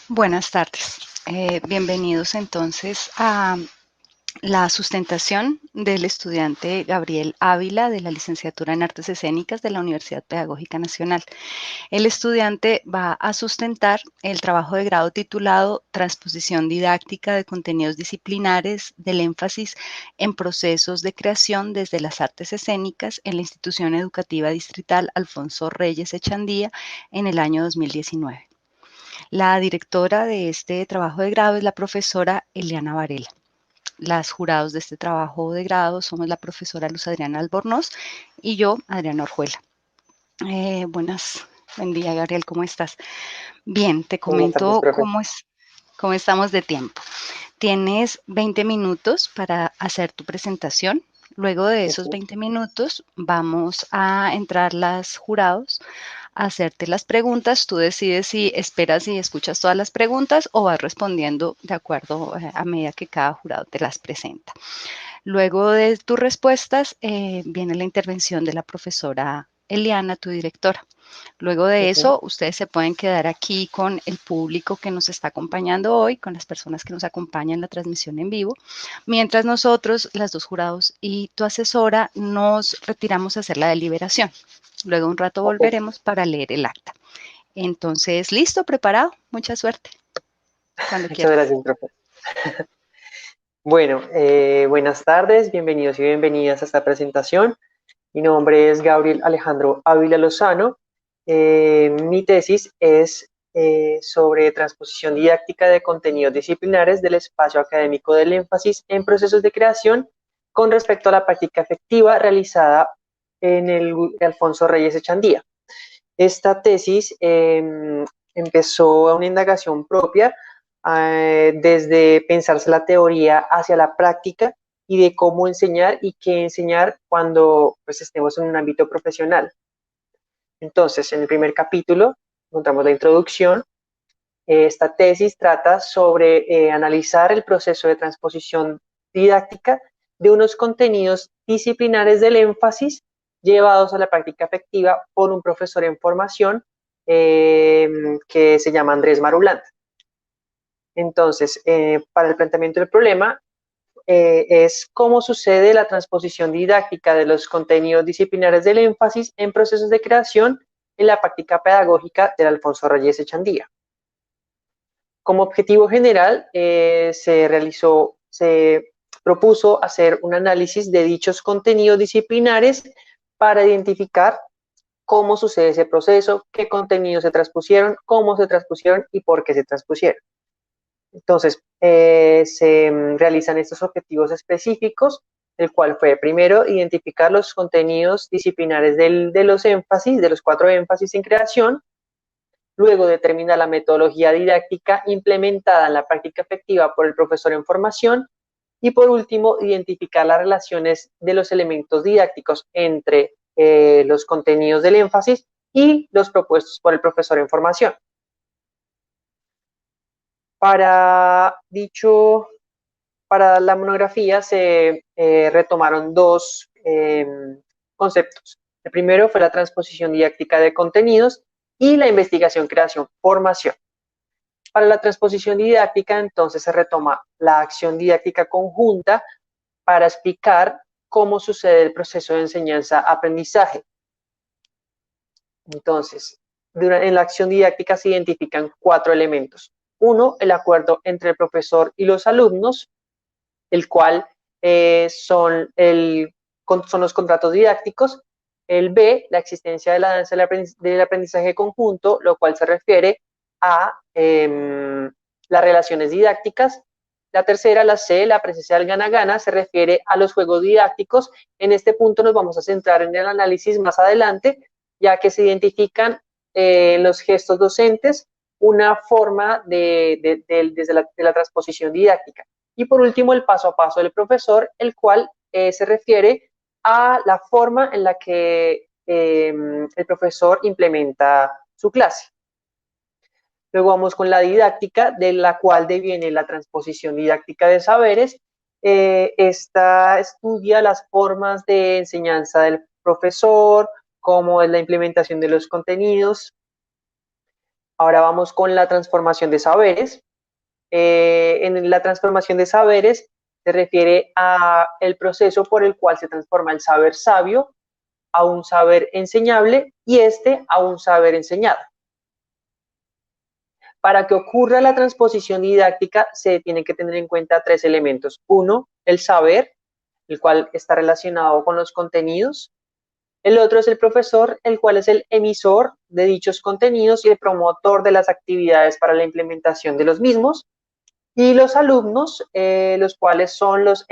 Buenas tardes. Bienvenidos entonces a la sustentación del estudiante Gabriel Ávila de la licenciatura en Artes Escénicas de la Universidad Pedagógica Nacional. El estudiante va a sustentar el trabajo de grado titulado Transposición didáctica de contenidos disciplinares del énfasis en procesos de creación desde las artes escénicas en la institución educativa distrital Alfonso Reyes Echandía en el año 2019. La directora de este trabajo de grado es la profesora Eliana Varela. Las jurados de este trabajo de grado somos la profesora Luz Adriana Albornoz y yo, Adriana Orjuela. Buen día, Gabriel, ¿cómo estás? Bien, te Buenas tardes, comento profe. cómo estamos de tiempo. Tienes 20 minutos para hacer tu presentación. Luego de esos Ujú. 20 minutos vamos a entrar las jurados a hacerte las preguntas. Tú decides si esperas y escuchas todas las preguntas o vas respondiendo de acuerdo a medida que cada jurado te las presenta. Luego de tus respuestas viene la intervención de la profesora Eliana, tu directora. Luego de Ujú. eso, ustedes se pueden quedar aquí con el público que nos está acompañando hoy, con las personas que nos acompañan en la transmisión en vivo, mientras nosotros, las dos jurados y tu asesora, nos retiramos a hacer la deliberación. Luego un rato Ok, volveremos para leer el acta. Entonces, listo, preparado. Mucha suerte. Cuando muchas quieras. gracias, profe. Bueno, buenas tardes, bienvenidos y bienvenidas a esta presentación. Mi nombre es Gabriel Alejandro Ávila Lozano. Mi tesis es sobre transposición didáctica de contenidos disciplinares del espacio académico del énfasis en procesos de creación con respecto a la práctica efectiva realizada en el Alfonso Reyes Echandía. Esta tesis empezó a una indagación propia desde pensarse la teoría hacia la práctica y de cómo enseñar y qué enseñar cuando pues, estemos en un ámbito profesional. Entonces, en el primer capítulo encontramos la introducción. Esta tesis trata sobre analizar el proceso de transposición didáctica de unos contenidos disciplinares del énfasis llevados a la práctica efectiva por un profesor en formación que se llama Andrés Marulanda. Entonces, para el planteamiento del problema, es cómo sucede la transposición didáctica de los contenidos disciplinares del énfasis en procesos de creación en la práctica pedagógica del Alfonso Reyes Echandía. Como objetivo general, se propuso hacer un análisis de dichos contenidos disciplinares para identificar cómo sucede ese proceso, qué contenidos se transpusieron, cómo se transpusieron y por qué se transpusieron. Entonces, se realizan estos objetivos específicos, el cual fue primero identificar los contenidos disciplinares de los énfasis, de los 4 énfasis en creación, luego determina la metodología didáctica implementada en la práctica efectiva por el profesor en formación y por último, identificar las relaciones de los elementos didácticos entre los contenidos del énfasis y los propuestos por el profesor en formación. Para dicho, para la monografía se retomaron dos conceptos. El primero fue la transposición didáctica de contenidos y la investigación, creación, formación. Para la transposición didáctica, entonces se retoma la acción didáctica conjunta para explicar cómo sucede el proceso de enseñanza-aprendizaje. Entonces, en la acción didáctica se identifican 4 elementos. Uno, el acuerdo entre el profesor y los alumnos, el cual son los contratos didácticos. El B, la existencia de la danza del aprendizaje conjunto, lo cual se refiere a las relaciones didácticas. La tercera, la C, la presencia del gana-gana, se refiere a los juegos didácticos. En este punto nos vamos a centrar en el análisis más adelante, ya que se identifican los gestos docentes, una forma desde la transposición didáctica. Y por último, el paso a paso del profesor, el cual se refiere a la forma en la que el profesor implementa su clase. Luego vamos con la didáctica, de la cual deviene la transposición didáctica de saberes. Esta estudia las formas de enseñanza del profesor, cómo es la implementación de los contenidos. Ahora vamos con la transformación de saberes. En la transformación de saberes se refiere a el proceso por el cual se transforma el saber sabio a un saber enseñable y este a un saber enseñado. Para que ocurra la transposición didáctica se tienen que tener en cuenta tres elementos. Uno, el saber, el cual está relacionado con los contenidos. El otro es el profesor, el cual es el emisor de dichos contenidos y el promotor de las actividades para la implementación de los mismos. Y los alumnos, los cuales son los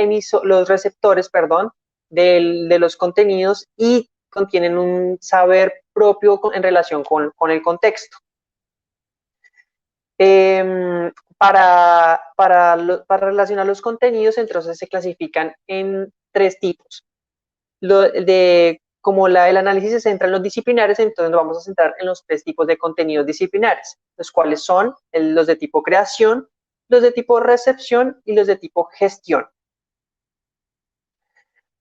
receptores, perdón, de los contenidos y contienen un saber propio en relación con el contexto. Para relacionar los contenidos, entonces se clasifican en tres tipos. Como el análisis se centra en los disciplinares, entonces nos vamos a centrar en los tres tipos de contenidos disciplinares, los cuales son los de tipo creación, los de tipo recepción y los de tipo gestión.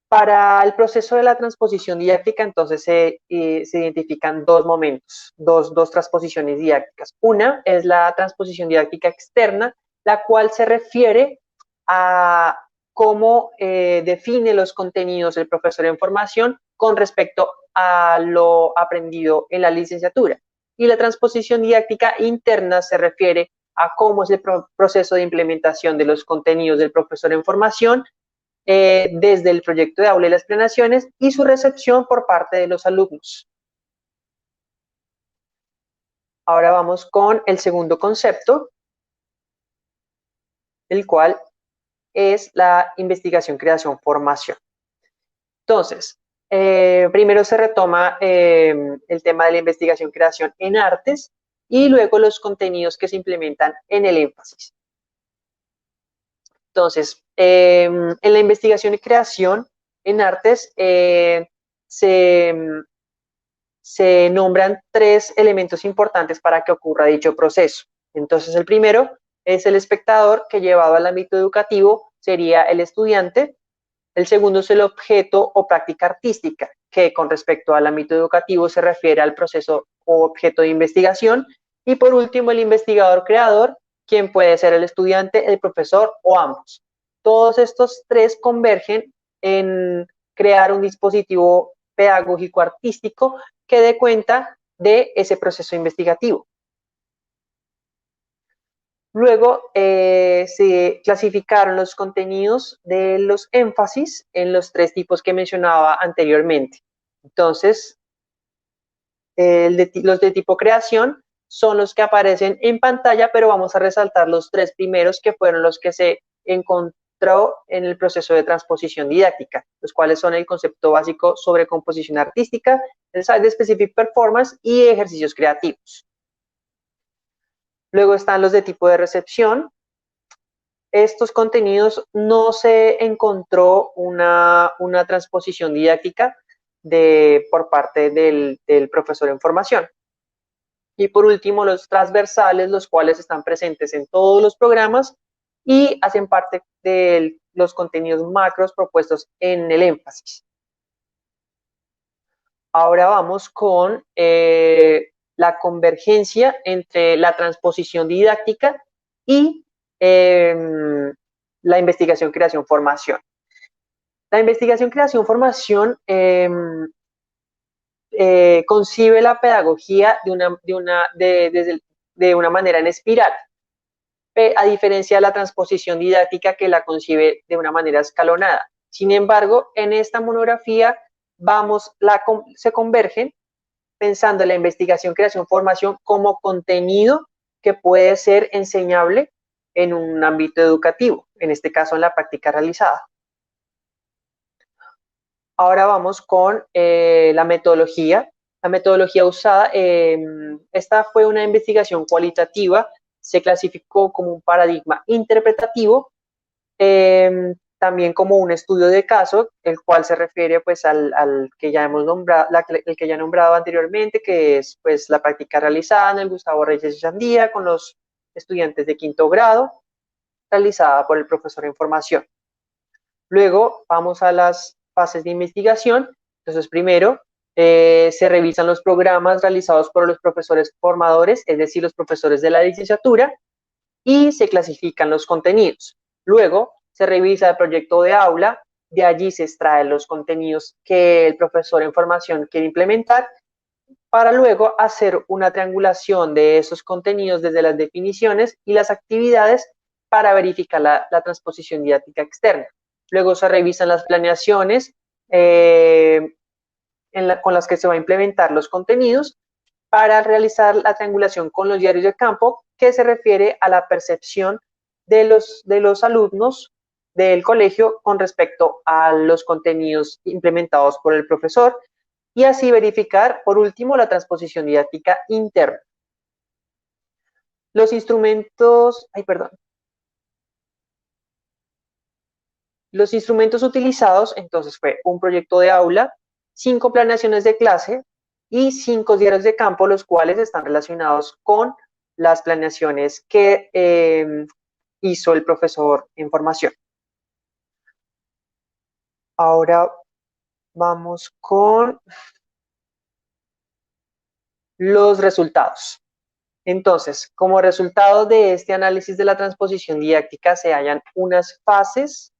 Para el proceso de la transposición didáctica, entonces se identifican dos momentos, dos transposiciones didácticas. Una es la transposición didáctica externa, la cual se refiere a cómo define los contenidos el profesor en formación con respecto a lo aprendido en la licenciatura. Y la transposición didáctica interna se refiere a cómo es el proceso de implementación de los contenidos del profesor en formación desde el proyecto de aula y las planeaciones y su recepción por parte de los alumnos. Ahora vamos con el segundo concepto, el cual es la investigación, creación, formación. Entonces, primero se retoma el tema de la investigación, creación en artes y luego los contenidos que se implementan en el énfasis. Entonces, en la investigación y creación en artes se nombran tres elementos importantes para que ocurra dicho proceso. Entonces, el primero es el espectador, que llevado al ámbito educativo sería el estudiante. El segundo es el objeto o práctica artística, que con respecto al ámbito educativo se refiere al proceso o objeto de investigación. Y por último, el investigador creador, quien puede ser el estudiante, el profesor o ambos. Todos estos tres convergen en crear un dispositivo pedagógico artístico que dé cuenta de ese proceso investigativo. Luego se clasificaron los contenidos de los énfasis en los tres tipos que mencionaba anteriormente. Entonces, los de tipo creación son los que aparecen en pantalla, pero vamos a resaltar los tres primeros que fueron los que se encontró en el proceso de transposición didáctica, los cuales son el concepto básico sobre composición artística, el Site Specific Performance y ejercicios creativos. Luego están los de tipo de recepción. Estos contenidos no se encontró una transposición didáctica por parte del profesor en formación. Y por último, los transversales, los cuales están presentes en todos los programas y hacen parte de los contenidos macros propuestos en el énfasis. Ahora vamos con la convergencia entre la transposición didáctica y la investigación, creación, formación. La investigación, creación, formación concibe la pedagogía de una manera en espiral, a diferencia de la transposición didáctica que la concibe de una manera escalonada. Sin embargo, en esta monografía se convergen pensando en la investigación, creación, formación como contenido que puede ser enseñable en un ámbito educativo, en este caso en la práctica realizada. Ahora vamos con la metodología. La metodología usada, esta fue una investigación cualitativa, se clasificó como un paradigma interpretativo, también como un estudio de caso, el cual se refiere pues al que ya hemos nombrado, el que ya he nombrado anteriormente, que es pues la práctica realizada en el Gustavo Reyes Chandía con los estudiantes de quinto grado, realizada por el profesor en formación. Luego vamos a las fases de investigación. Entonces, primero Se revisan los programas realizados por los profesores formadores, es decir, los profesores de la licenciatura, y se clasifican los contenidos. Luego se revisa el proyecto de aula, de allí se extraen los contenidos que el profesor en formación quiere implementar, para luego hacer una triangulación de esos contenidos desde las definiciones y las actividades para verificar la transposición didáctica externa. Luego se revisan las planeaciones con las que se va a implementar los contenidos para realizar la triangulación con los diarios de campo, que se refiere a la percepción de los alumnos del colegio con respecto a los contenidos implementados por el profesor, y así verificar, por último, la transposición didáctica interna. Los instrumentos, Los instrumentos utilizados, entonces, fue un proyecto de aula, 5 planeaciones de clase y 5 diarios de campo, los cuales están relacionados con las planeaciones que hizo el profesor en formación. Ahora vamos con los resultados. Entonces, como resultado de este análisis de la transposición didáctica se hallan unas fases,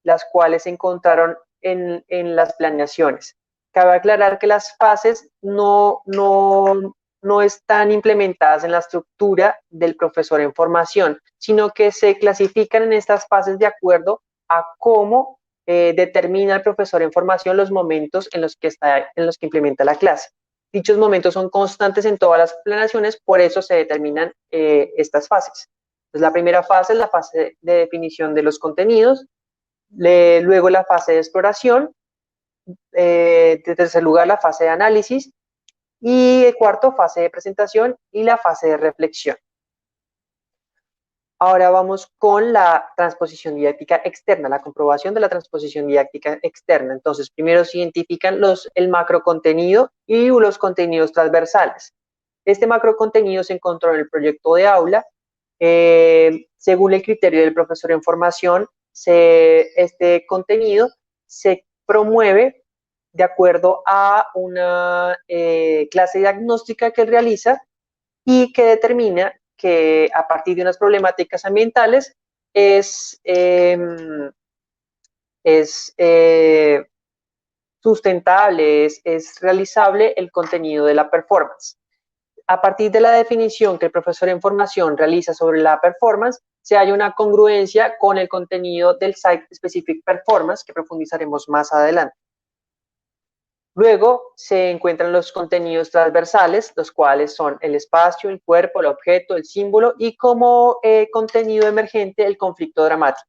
las cuales se encontraron en las planeaciones. Cabe aclarar que las fases no están implementadas en la estructura del profesor en formación, sino que se clasifican en estas fases de acuerdo a cómo determina el profesor en formación los momentos en los que implementa la clase. Dichos momentos son constantes en todas las planeaciones, por eso se determinan estas fases. Entonces, la primera fase es la fase de definición de los contenidos, luego la fase de exploración, en tercer lugar la fase de análisis, y el cuarto, fase de presentación y la fase de reflexión. Ahora vamos con la transposición didáctica externa, la comprobación de la transposición didáctica externa. Entonces, primero se identifican el macrocontenido y los contenidos transversales. Este macrocontenido se encontró en el proyecto de aula. Según el criterio del profesor en formación, este contenido se promueve de acuerdo a una clase diagnóstica que él realiza y que determina que a partir de unas problemáticas ambientales es sustentable, es realizable el contenido de la performance. A partir de la definición que el profesor en formación realiza sobre la performance, se halla una congruencia con el contenido del Site Specific Performance, que profundizaremos más adelante. Luego se encuentran los contenidos transversales, los cuales son el espacio, el cuerpo, el objeto, el símbolo, y como contenido emergente el conflicto dramático.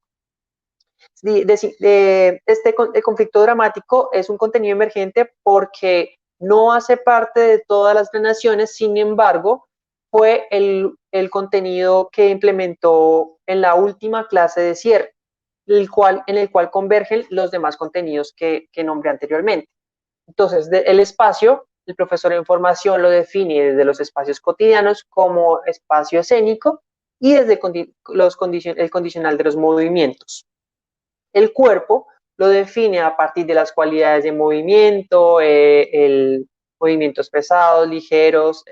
El conflicto dramático es un contenido emergente porque no hace parte de todas las planeaciones, sin embargo, fue el contenido que implementó en la última clase de cierre, en el cual convergen los demás contenidos que nombré anteriormente. Entonces, el espacio, el profesor en formación lo define desde los espacios cotidianos como espacio escénico y desde el condicional de los movimientos. El cuerpo lo define a partir de las cualidades de movimiento, movimientos pesados, ligeros,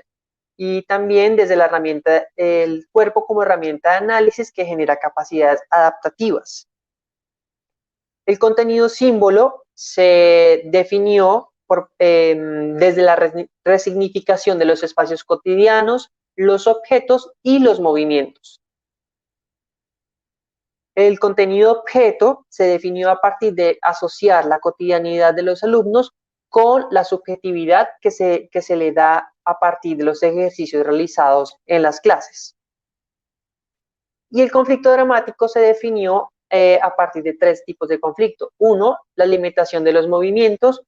y también desde la herramienta, el cuerpo como herramienta de análisis que genera capacidades adaptativas. El contenido símbolo se definió desde la resignificación de los espacios cotidianos, los objetos y los movimientos. El contenido objeto se definió a partir de asociar la cotidianidad de los alumnos con la subjetividad que se le da a partir de los ejercicios realizados en las clases. Y el conflicto dramático se definió a partir de 3 tipos de conflicto. Uno, la limitación de los movimientos.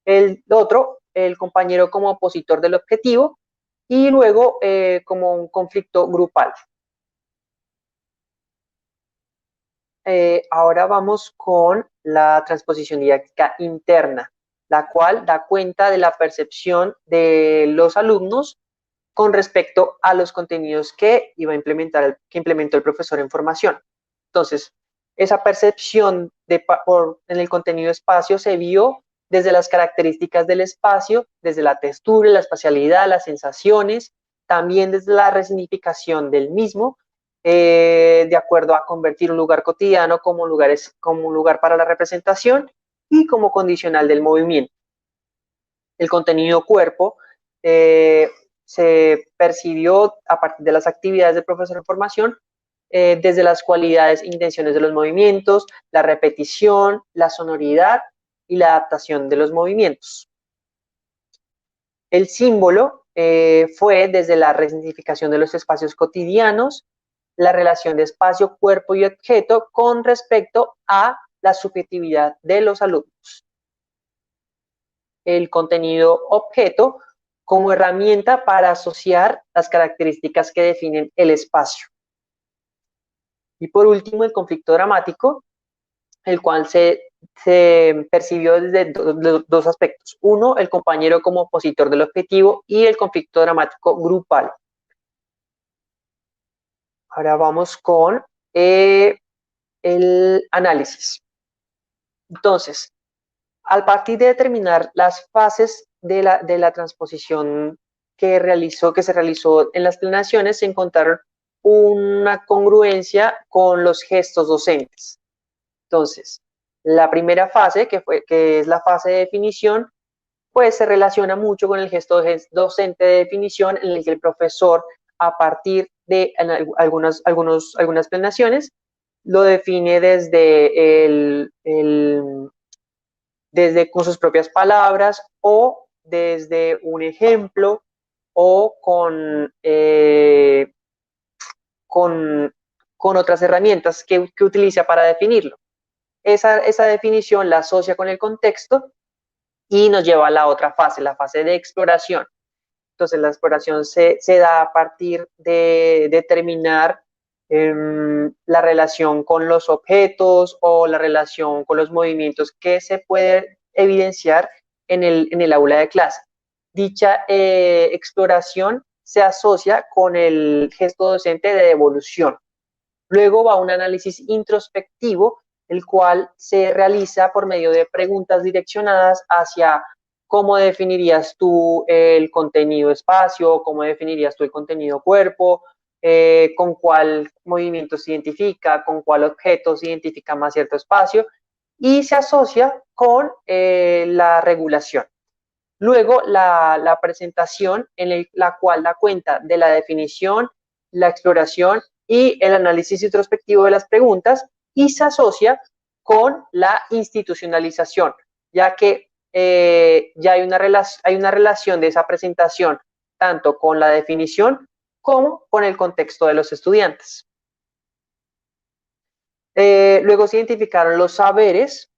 El otro, el compañero como opositor del objetivo. Y luego, como un conflicto grupal. Ahora vamos con la transposición didáctica interna, la cual da cuenta de la percepción de los alumnos con respecto a los contenidos que que implementó el profesor en formación. Entonces, esa percepción en el contenido espacio se vio desde las características del espacio, desde la textura, la espacialidad, las sensaciones, también desde la resignificación del mismo, de acuerdo a convertir un lugar cotidiano como un lugar para la representación y como condicional del movimiento. El contenido cuerpo se percibió a partir de las actividades del profesor en formación, desde las cualidades e intenciones de los movimientos, la repetición, la sonoridad y la adaptación de los movimientos. El símbolo fue desde la resignificación de los espacios cotidianos, la relación de espacio, cuerpo y objeto con respecto a la subjetividad de los alumnos. El contenido objeto como herramienta para asociar las características que definen el espacio. Y por último, el conflicto dramático, el cual se percibió desde dos aspectos. Uno, el compañero como opositor del objetivo y el conflicto dramático grupal. Ahora vamos con el análisis. Entonces, a partir de determinar las fases de la transposición que se realizó en las planeaciones, se encontraron una congruencia con los gestos docentes. Entonces, la primera fase, que es la fase de definición, pues se relaciona mucho con el gesto docente de definición, en el que el profesor, a partir de algunas planeaciones, lo define desde con sus propias palabras o desde un ejemplo o con otras herramientas que utiliza para definirlo. Esa definición la asocia con el contexto y nos lleva a la otra fase, la fase de exploración. Entonces, la exploración se da a partir de determinar la relación con los objetos o la relación con los movimientos que se puede evidenciar en el aula de clase. Dicha exploración se asocia con el gesto docente de devolución. Luego va un análisis introspectivo, el cual se realiza por medio de preguntas direccionadas hacia cómo definirías tú el contenido espacio, cómo definirías tú el contenido cuerpo, con cuál movimiento se identifica, con cuál objeto se identifica más cierto espacio, y se asocia con la regulación. Luego, la presentación en la cual da cuenta de la definición, la exploración y el análisis introspectivo de las preguntas, y se asocia con la institucionalización, ya que ya hay una relación de esa presentación tanto con la definición como con el contexto de los estudiantes. Luego se identificaron los saberes.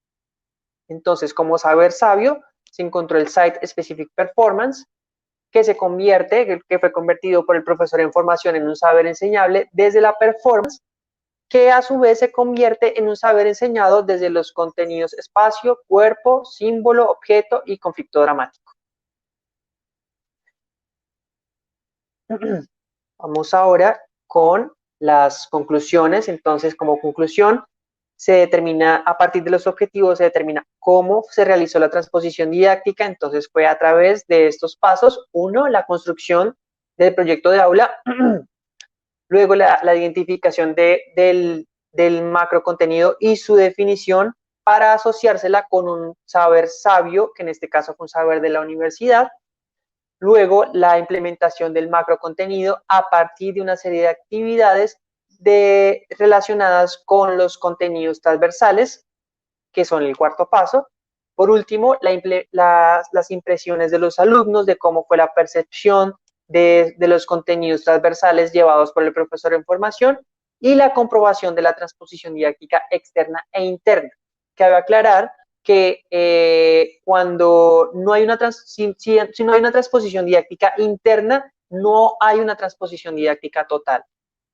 Entonces, como saber sabio, se encontró el Site Specific Performance, que fue convertido por el profesor en formación en un saber enseñable desde la performance, que a su vez se convierte en un saber enseñado desde los contenidos espacio, cuerpo, símbolo, objeto y conflicto dramático. Vamos ahora con las conclusiones. Entonces, como conclusión, se determina, a partir de los objetivos, se determina cómo se realizó la transposición didáctica. Entonces, fue a través de estos pasos. Uno, la construcción del proyecto de aula. Luego, la identificación del macro contenido y su definición para asociársela con un saber sabio, que en este caso fue un saber de la universidad. Luego, la implementación del macro contenido a partir de una serie de actividades relacionadas con los contenidos transversales, que son el cuarto paso. Por último, las impresiones de los alumnos de cómo fue la percepción de los contenidos transversales llevados por el profesor en formación, y la comprobación de la transposición didáctica externa e interna. Cabe aclarar que cuando no hay si no hay una transposición didáctica interna, no hay una transposición didáctica total.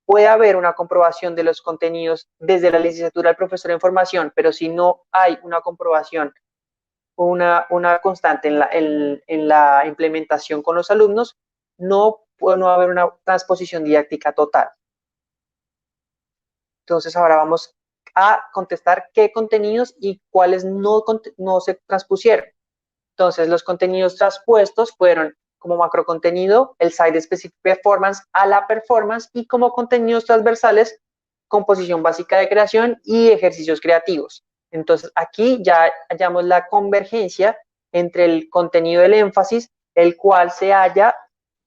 Puede haber una comprobación de los contenidos desde la licenciatura del profesor en formación, pero si no hay una comprobación, una constante en la implementación con los alumnos, no va a haber una transposición didáctica total. Entonces, ahora vamos a contestar qué contenidos y cuáles no se transpusieron. Entonces, los contenidos traspuestos fueron como macrocontenido, el Site Specific Performance a la performance, y como contenidos transversales, composición básica de creación y ejercicios creativos. Entonces, aquí ya hallamos la convergencia entre el contenido del énfasis, el cual se halla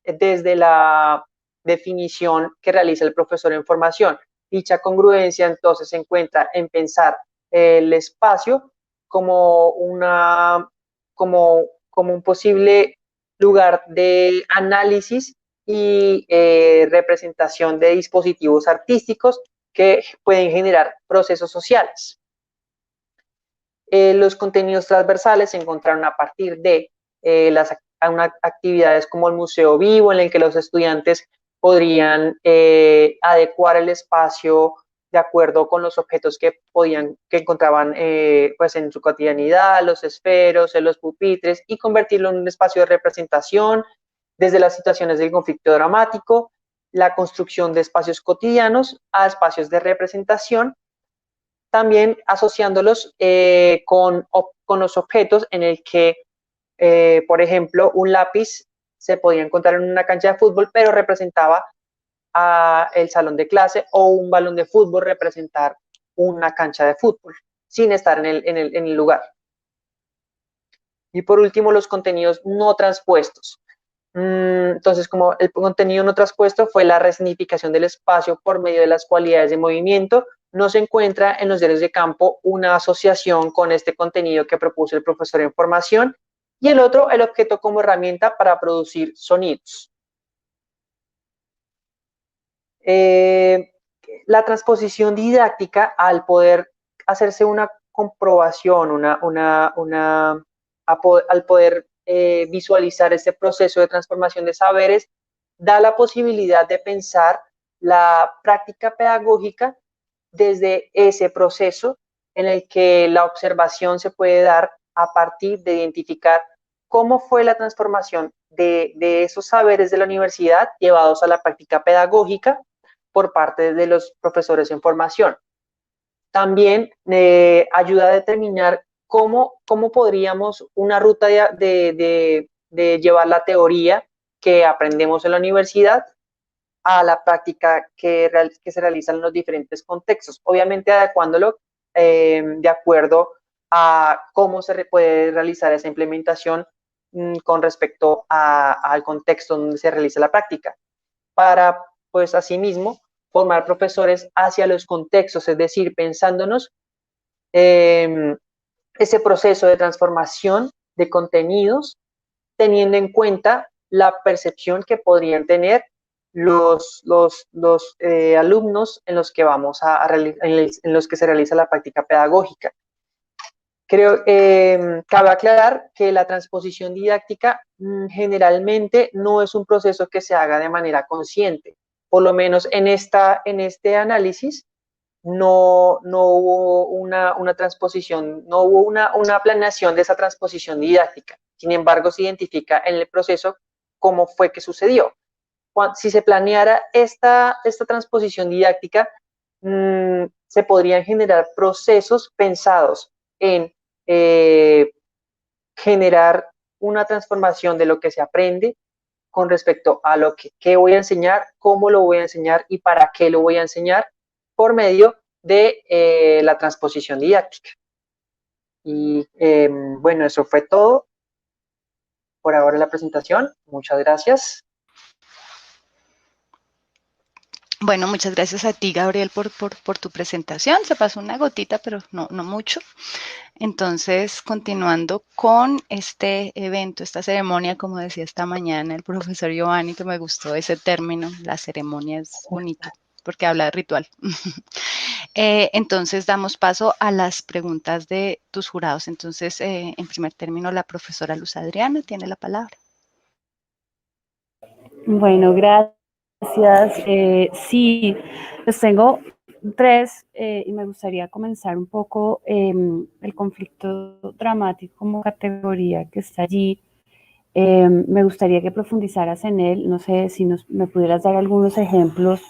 desde la definición que realiza el profesor en formación. Dicha congruencia entonces se encuentra en pensar el espacio como un posible lugar de análisis y representación de dispositivos artísticos que pueden generar procesos sociales. Los contenidos transversales se encontraron a partir de las actividades como el museo vivo, en el que los estudiantes podrían adecuar el espacio de acuerdo con los objetos que encontraban pues en su cotidianidad, los esferos, los pupitres, y convertirlo en un espacio de representación desde las situaciones del conflicto dramático, la construcción de espacios cotidianos a espacios de representación, también asociándolos con los objetos en el que, por ejemplo, un lápiz se podía encontrar en una cancha de fútbol, pero representaba el salón de clase, o un balón de fútbol representar una cancha de fútbol, sin estar en el lugar. Y por último, los contenidos no transpuestos. Entonces, como el contenido no transpuesto fue la resignificación del espacio por medio de las cualidades de movimiento, no se encuentra en los diarios de campo una asociación con este contenido que propuso el profesor en formación, y el otro, el objeto como herramienta para producir sonidos. La transposición didáctica, al poder hacerse una comprobación, al poder visualizar este proceso de transformación de saberes, da la posibilidad de pensar la práctica pedagógica desde ese proceso en el que la observación se puede dar a partir de identificar cómo fue la transformación de esos saberes de la universidad llevados a la práctica pedagógica por parte de los profesores en formación. También ayuda a determinar cómo podríamos una ruta de llevar la teoría que aprendemos en la universidad a la práctica que se realiza en los diferentes contextos, obviamente adecuándolo de acuerdo a cómo se puede realizar esa implementación con respecto al contexto donde se realiza la práctica, para, pues, asimismo, formar profesores hacia los contextos, es decir, pensándonos ese proceso de transformación de contenidos, teniendo en cuenta la percepción que podrían tener los alumnos en los que en los que se realiza la práctica pedagógica. Creo cabe aclarar que la transposición didáctica generalmente no es un proceso que se haga de manera consciente. Por lo menos en este análisis no hubo una transposición, no hubo una planeación de esa transposición didáctica. Sin embargo, se identifica en el proceso cómo fue que sucedió. Si se planeara esta transposición didáctica, se podrían generar procesos pensados en generar una transformación de lo que se aprende con respecto a lo que voy a enseñar, cómo lo voy a enseñar y para qué lo voy a enseñar, por medio de la transposición didáctica. Y bueno, eso fue todo por ahora en la presentación. Muchas gracias. Bueno, muchas gracias a ti, Gabriel, por tu presentación. Se pasó una gotita, pero no mucho. Entonces, continuando con este evento, esta ceremonia, como decía esta mañana el profesor Giovanni, que me gustó ese término, la ceremonia es bonito, porque habla de ritual. Entonces, damos paso a las preguntas de tus jurados. Entonces, en primer término, la profesora Luz Adriana tiene la palabra. Bueno, gracias. Sí, pues tengo tres y me gustaría comenzar un poco el conflicto dramático como categoría que está allí. Me gustaría que profundizaras en él. No sé si me pudieras dar algunos ejemplos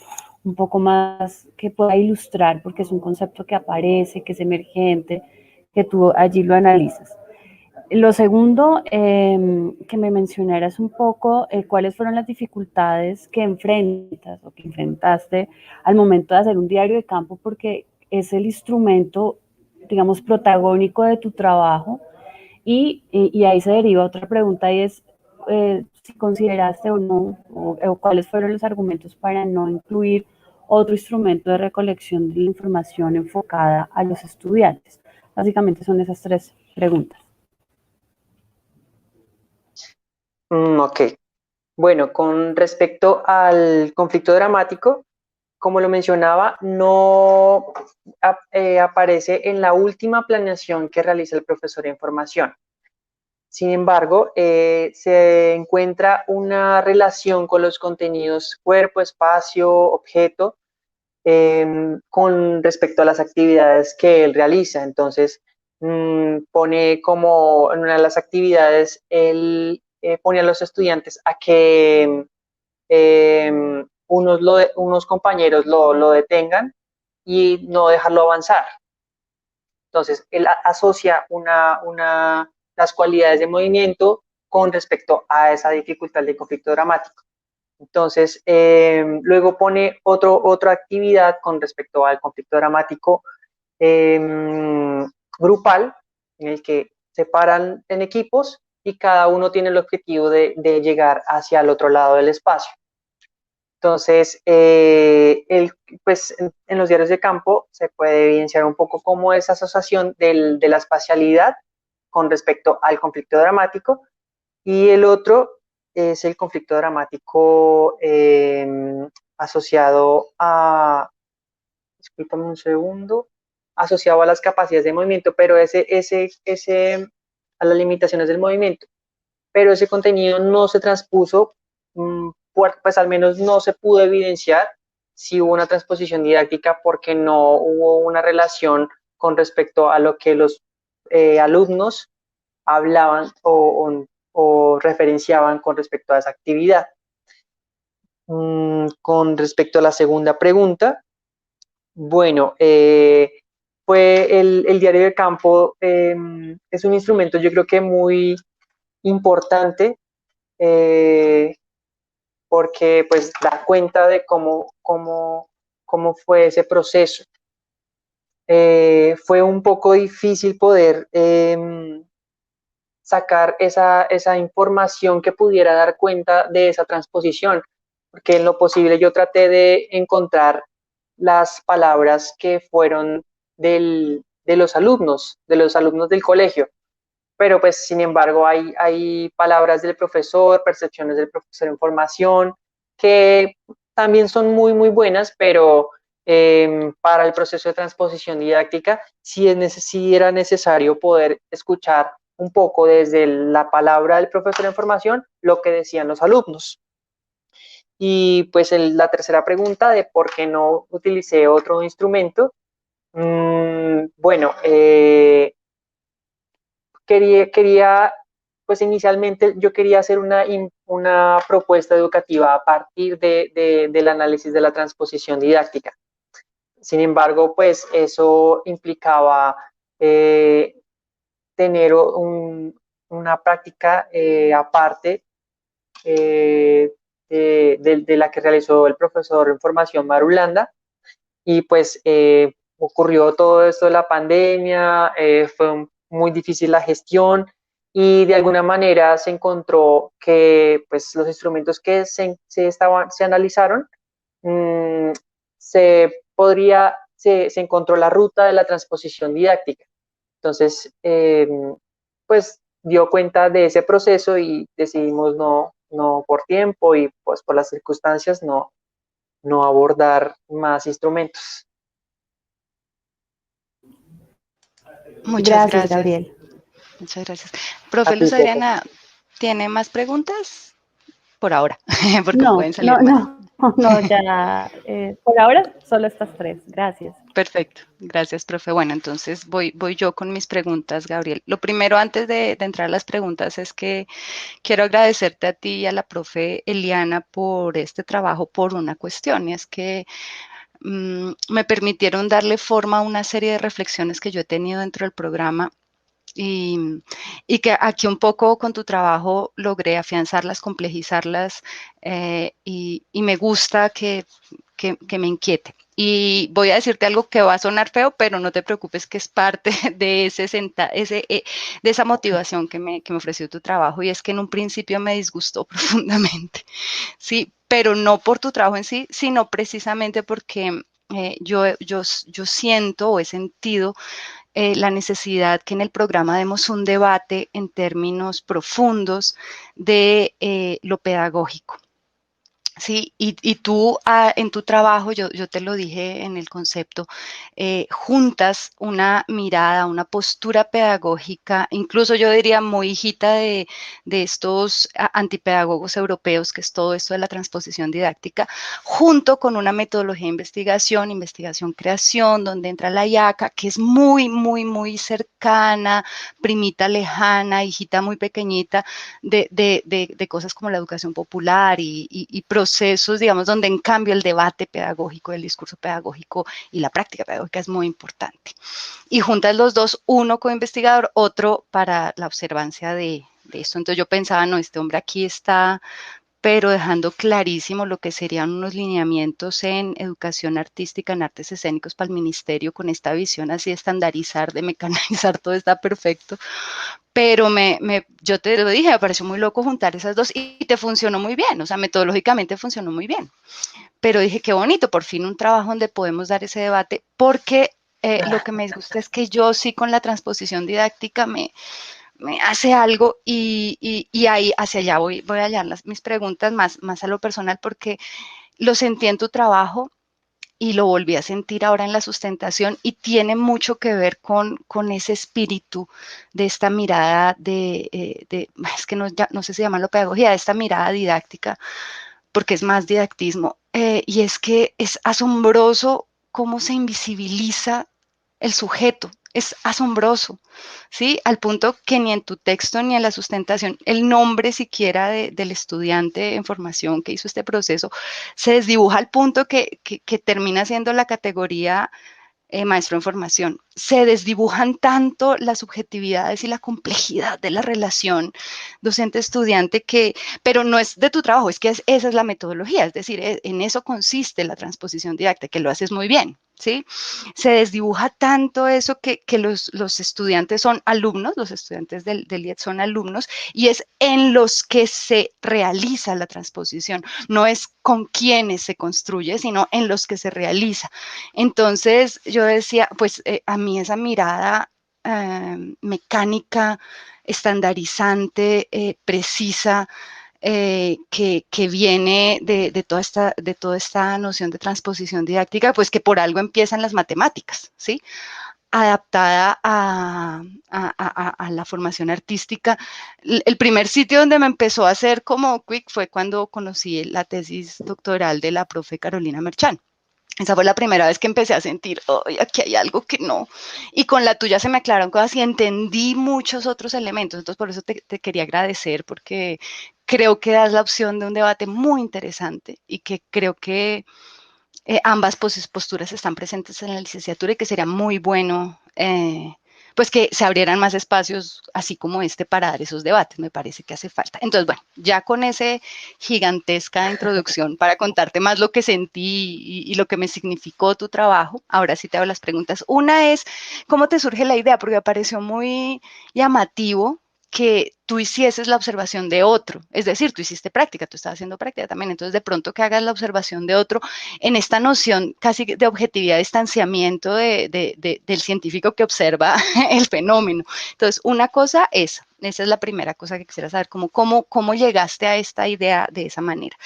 un poco más que pueda ilustrar, porque es un concepto que aparece, que es emergente, que tú allí lo analizas. Lo segundo, que me mencionaras un poco cuáles fueron las dificultades que enfrentas o que enfrentaste al momento de hacer un diario de campo, porque es el instrumento, digamos, protagónico de tu trabajo. Y ahí se deriva otra pregunta y es si consideraste o no, o cuáles fueron los argumentos para no incluir otro instrumento de recolección de la información enfocada a los estudiantes. Básicamente son esas tres preguntas. Ok. Bueno, con respecto al conflicto dramático, como lo mencionaba, no aparece en la última planeación que realiza el profesor en formación. Sin embargo, se encuentra una relación con los contenidos cuerpo, espacio, objeto, con respecto a las actividades que él realiza. Entonces, pone como en una de las actividades, él pone a los estudiantes a que unos compañeros lo detengan y no dejarlo avanzar. Entonces, él asocia las cualidades de movimiento con respecto a esa dificultad de conflicto dramático. Entonces, luego pone otra actividad con respecto al conflicto dramático grupal, en el que se paran en equipos y cada uno tiene el objetivo de llegar hacia el otro lado del espacio. Entonces, pues en los diarios de campo se puede evidenciar un poco cómo esa asociación de la espacialidad con respecto al conflicto dramático, y el otro es el conflicto dramático asociado a, discúlpame un segundo, asociado a las capacidades de movimiento, pero a las limitaciones del movimiento, pero ese contenido no se transpuso, pues al menos no se pudo evidenciar si hubo una transposición didáctica, porque no hubo una relación con respecto a lo que los alumnos hablaban o referenciaban con respecto a esa actividad. Con respecto a la segunda pregunta, bueno, fue el diario de campo, es un instrumento yo creo que muy importante, porque pues da cuenta de cómo fue ese proceso. Fue un poco difícil poder sacar esa información que pudiera dar cuenta de esa transposición, porque en lo posible yo traté de encontrar las palabras que fueron de los alumnos del colegio, pero pues sin embargo hay palabras del profesor, percepciones del profesor en formación, que también son muy, muy buenas, pero para el proceso de transposición didáctica sí era necesario poder escuchar un poco desde la palabra del profesor en formación lo que decían los alumnos. Y pues la tercera pregunta de por qué no utilicé otro instrumento, bueno, pues inicialmente yo quería hacer una propuesta educativa a partir del análisis de la transposición didáctica. Sin embargo, pues eso implicaba tener una práctica aparte de la que realizó el profesor en formación Marulanda, y pues ocurrió todo esto de la pandemia, fue muy difícil la gestión, y de alguna manera se encontró que pues los instrumentos que se analizaron, se encontró la ruta de la transposición didáctica. Entonces, pues dio cuenta de ese proceso y decidimos no por tiempo y pues por las circunstancias no abordar más instrumentos. Muchas Gracias, gracias. Gabriel. Muchas gracias. Profe Luz Adriana, ¿tiene más preguntas? Por ahora, porque pueden salir más. No, ya por ahora solo estas tres. Gracias. Perfecto, gracias, profe. Bueno, entonces voy yo con mis preguntas, Gabriel. Lo primero, antes de entrar a las preguntas, es que quiero agradecerte a ti y a la profe Eliana por este trabajo, por una cuestión, y es que me permitieron darle forma a una serie de reflexiones que yo he tenido dentro del programa y que aquí un poco con tu trabajo logré afianzarlas, complejizarlas y me gusta que me inquiete. Y voy a decirte algo que va a sonar feo, pero no te preocupes que es parte de de esa motivación que me ofreció tu trabajo, y es que en un principio me disgustó profundamente, sí, pero no por tu trabajo en sí, sino precisamente porque yo siento o he sentido la necesidad que en el programa demos un debate en términos profundos de lo pedagógico. Sí, y tú en tu trabajo, yo te lo dije en el concepto, juntas una mirada, una postura pedagógica, incluso yo diría muy hijita de estos antipedagogos europeos, que es todo esto de la transposición didáctica, junto con una metodología de investigación, investigación-creación, donde entra la IACA, que es muy, muy, muy cercana, primita lejana, hijita muy pequeñita, de cosas como la educación popular y procesos, digamos, donde en cambio el debate pedagógico, el discurso pedagógico y la práctica pedagógica es muy importante. Y juntas los dos, uno como investigador, otro para la observancia de esto. Entonces yo pensaba, no, este hombre aquí está, pero dejando clarísimo lo que serían unos lineamientos en educación artística, en artes escénicos para el ministerio, con esta visión así de estandarizar, de mecanizar, todo está perfecto. Pero yo te lo dije, me pareció muy loco juntar esas dos y te funcionó muy bien, o sea, metodológicamente funcionó muy bien. Pero dije, qué bonito, por fin un trabajo donde podemos dar ese debate, porque lo que me gusta es que yo sí con la transposición didáctica me hace algo y ahí hacia allá voy a hallar mis preguntas más a lo personal, porque lo sentí en tu trabajo y lo volví a sentir ahora en la sustentación, y tiene mucho que ver con ese espíritu de esta mirada es que no sé si llamarlo pedagogía, de esta mirada didáctica, porque es más didactismo, y es que es asombroso cómo se invisibiliza el sujeto. Es asombroso, ¿sí? Al punto que ni en tu texto ni en la sustentación el nombre siquiera del estudiante en formación que hizo este proceso se desdibuja, al punto que termina siendo la categoría maestro en formación. Se desdibujan tanto las subjetividades y la complejidad de la relación docente-estudiante pero no es de tu trabajo, es que esa es la metodología, es decir, en eso consiste la transposición didáctica, que lo haces muy bien, ¿sí? Se desdibuja tanto eso que los estudiantes son alumnos, los estudiantes del IED son alumnos, y es en los que se realiza la transposición, no es con quienes se construye, sino en los que se realiza. Entonces yo decía, pues a mí esa mirada mecánica, estandarizante, precisa, que viene de toda esta noción de transposición didáctica, pues que por algo empiezan las matemáticas, ¿sí? Adaptada a la formación artística. El primer sitio donde me empezó a hacer como quick fue cuando conocí la tesis doctoral de la profe Carolina Merchán. Esa fue la primera vez que empecé a sentir, oh, aquí hay algo que no. Y con la tuya se me aclararon cosas y entendí muchos otros elementos. Entonces, por eso te quería agradecer, porque creo que das la opción de un debate muy interesante y que creo que ambas posturas están presentes en la licenciatura, y que sería muy bueno pues que se abrieran más espacios así como este para dar esos debates. Me parece que hace falta. Entonces, bueno, ya con esa gigantesca introducción para contarte más lo que sentí y lo que me significó tu trabajo, ahora sí te hago las preguntas. Una es, ¿cómo te surge la idea? Porque me pareció muy llamativo que tú hicieses la observación de otro, es decir, tú hiciste práctica, tú estabas haciendo práctica también, entonces de pronto que hagas la observación de otro en esta noción casi de objetividad, distanciamiento del científico que observa el fenómeno. Entonces, una cosa es, esa es la primera cosa que quisiera saber, cómo llegaste a esta idea de esa manera.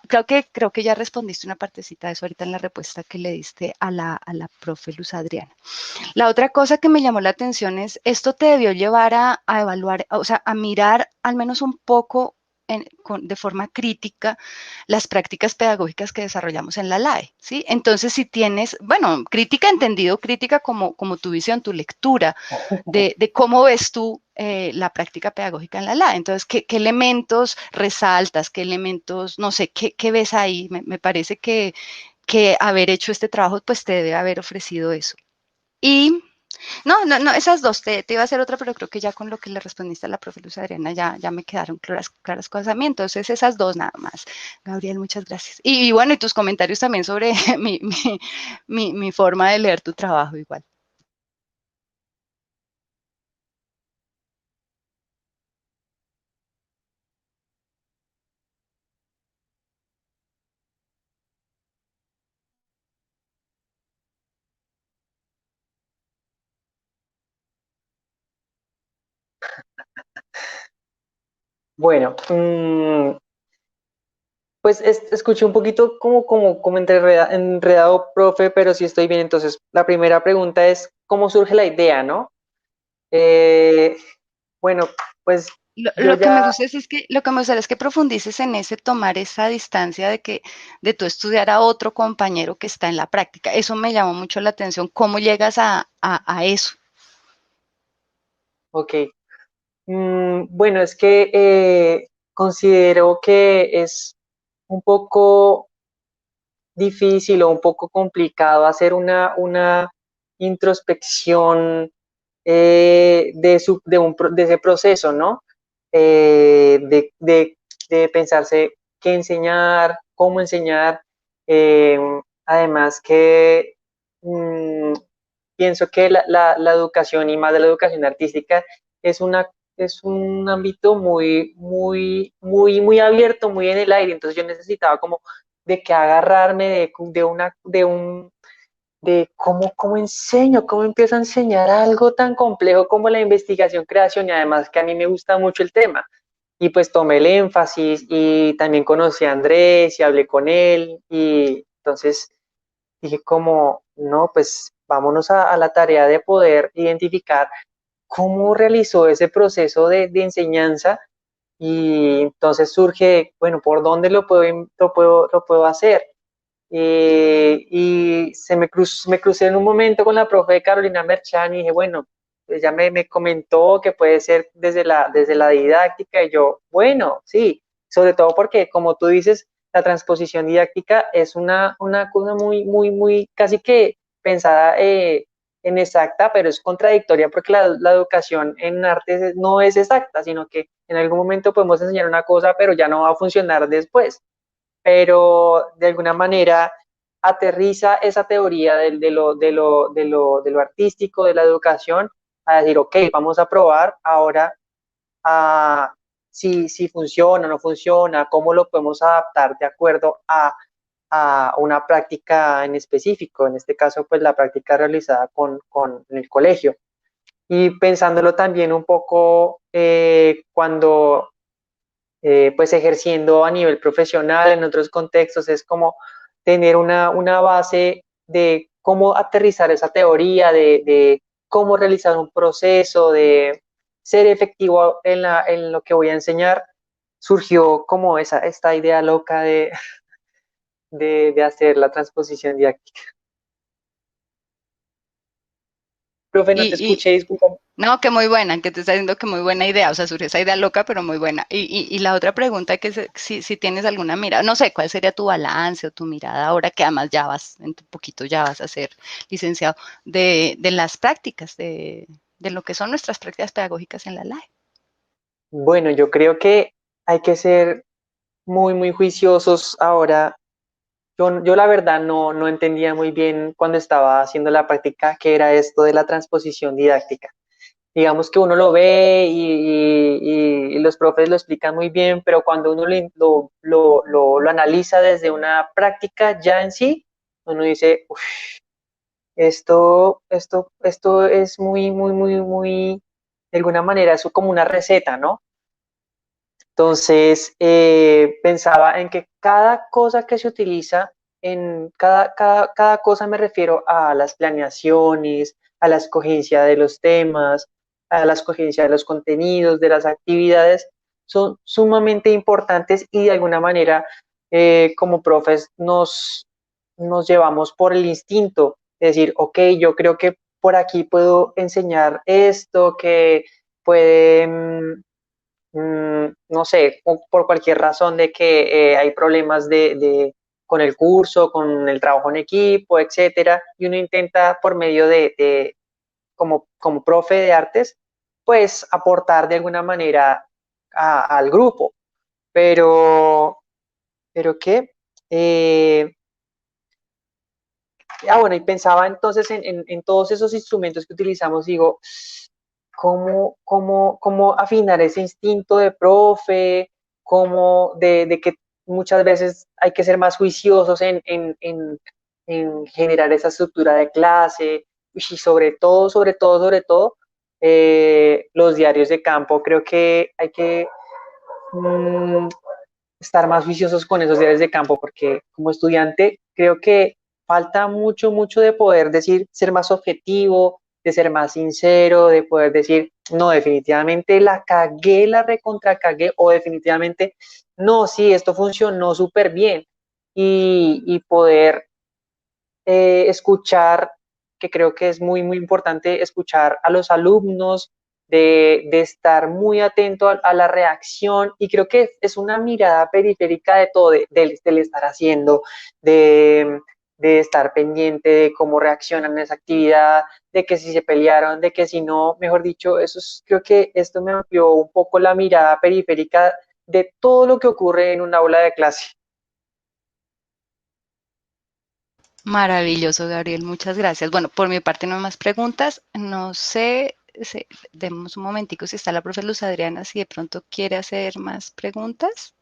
Creo que ya respondiste una partecita de eso ahorita en la respuesta que le diste a la profe Luz Adriana. La otra cosa que me llamó la atención es, esto te debió llevar a evaluar, o sea, a mirar al menos un poco de forma crítica las prácticas pedagógicas que desarrollamos en la LAE, ¿sí? Entonces, si tienes, bueno, crítica entendido, crítica como tu visión, tu lectura de cómo ves tú la práctica pedagógica en la LAE. Entonces, ¿qué elementos resaltas? ¿Qué elementos, no sé, qué ves ahí? Me parece que haber hecho este trabajo, pues te debe haber ofrecido eso. Y No, esas dos, te iba a hacer otra, pero creo que ya con lo que le respondiste a la profe Luz Adriana ya me quedaron claras cosas a mí, entonces esas dos nada más. Gabriel, muchas gracias. Y bueno, y tus comentarios también sobre mi forma de leer tu trabajo igual. Bueno, pues escuché un poquito como enredado, profe, pero sí estoy bien. Entonces, la primera pregunta es, ¿cómo surge la idea, no? Eh, bueno, pues yo Lo que me ya, gusta es que lo que me gustaría es que profundices en ese tomar esa distancia de tú estudiar a otro compañero que está en la práctica. Eso me llamó mucho la atención. ¿Cómo llegas a eso? ok. Bueno, es que considero que es un poco difícil o un poco complicado hacer una introspección de ese proceso, ¿no? De pensarse qué enseñar, cómo enseñar. eh, Además que mm, pienso que la educación y más de la educación artística es es un ámbito muy abierto, muy en el aire. Entonces yo necesitaba como de que agarrarme de cómo enseño, cómo empiezo a enseñar algo tan complejo como la investigación, creación, y además que a mí me gusta mucho el tema. Y pues tomé el énfasis y también conocí a Andrés y hablé con él y entonces dije como, no, pues vámonos a la tarea de poder identificar cómo realizó ese proceso de enseñanza y entonces surge, bueno, ¿por dónde lo puedo hacer? Y me crucé en un momento con la profe Carolina Merchan y dije, bueno, ella me comentó que puede ser desde la didáctica y yo, bueno, sí, sobre todo porque como tú dices, la transposición didáctica es una cosa muy, casi que pensada en exacta, pero es contradictoria porque la educación en artes no es exacta, sino que en algún momento podemos enseñar una cosa, pero ya no va a funcionar después, pero de alguna manera aterriza esa teoría de lo artístico, de la educación, a decir, ok, vamos a probar ahora a si funciona o no funciona, cómo lo podemos adaptar de acuerdo a una práctica en específico, en este caso, pues la práctica realizada en el colegio. Y pensándolo también un poco cuando pues ejerciendo a nivel profesional en otros contextos, es como tener una base de cómo aterrizar esa teoría, de cómo realizar un proceso, de ser efectivo en lo que voy a enseñar, surgió como esta idea loca de hacer la transposición didáctica. Profe, no te Y, escuché, disculpa. no, que muy buena, que te está diciendo que muy buena idea, o sea, surgió esa idea loca, pero muy buena. Y la otra pregunta que si tienes alguna mirada, no sé, ¿cuál sería tu balance o tu mirada ahora que además ya vas, en tu poquito ya vas a ser licenciado, de las prácticas, de lo que son nuestras prácticas pedagógicas en la LAE? Bueno, yo creo que hay que ser muy juiciosos ahora. Yo la verdad no entendía muy bien cuando estaba haciendo la práctica qué era esto de la transposición didáctica. Digamos que uno lo ve y los profes lo explican muy bien, pero cuando uno lo analiza desde una práctica ya en sí, uno dice, "Uf, esto es muy, de alguna manera, es como una receta, ¿no? Entonces, pensaba en que cada cosa que se utiliza, cada cosa me refiero a las planeaciones, a la escogencia de los temas, a la escogencia de los contenidos, de las actividades, son sumamente importantes y de alguna manera, como profes, nos llevamos por el instinto, de decir, ok, yo creo que por aquí puedo enseñar esto, que puede no sé, por cualquier razón de que hay problemas con el curso, con el trabajo en equipo, etcétera, y uno intenta por medio de como profe de artes, pues aportar de alguna manera al grupo. Pero ¿qué? Bueno, y pensaba entonces en todos esos instrumentos que utilizamos, digo, ¿cómo afinar ese instinto de profe? ¿Cómo de que muchas veces hay que ser más juiciosos en generar esa estructura de clase? Y sobre todo, los diarios de campo. Creo que hay que estar más juiciosos con esos diarios de campo, porque como estudiante creo que falta mucho de poder decir, ser más objetivo, de ser más sincero, de poder decir, no, definitivamente la cagué, la recontra cagué, o definitivamente, no, sí, esto funcionó súper bien, y poder escuchar, que creo que es muy importante, escuchar a los alumnos, de estar muy atento a la reacción, y creo que es una mirada periférica de todo, del estar haciendo, de estar pendiente de cómo reaccionan a esa actividad, de que si se pelearon, de que si no, mejor dicho, creo que esto me amplió un poco la mirada periférica de todo lo que ocurre en un aula de clase. Maravilloso, Gabriel, muchas gracias. Bueno, por mi parte no hay más preguntas. No sé, demos un momentico si está la profe Luz Adriana, si de pronto quiere hacer más preguntas,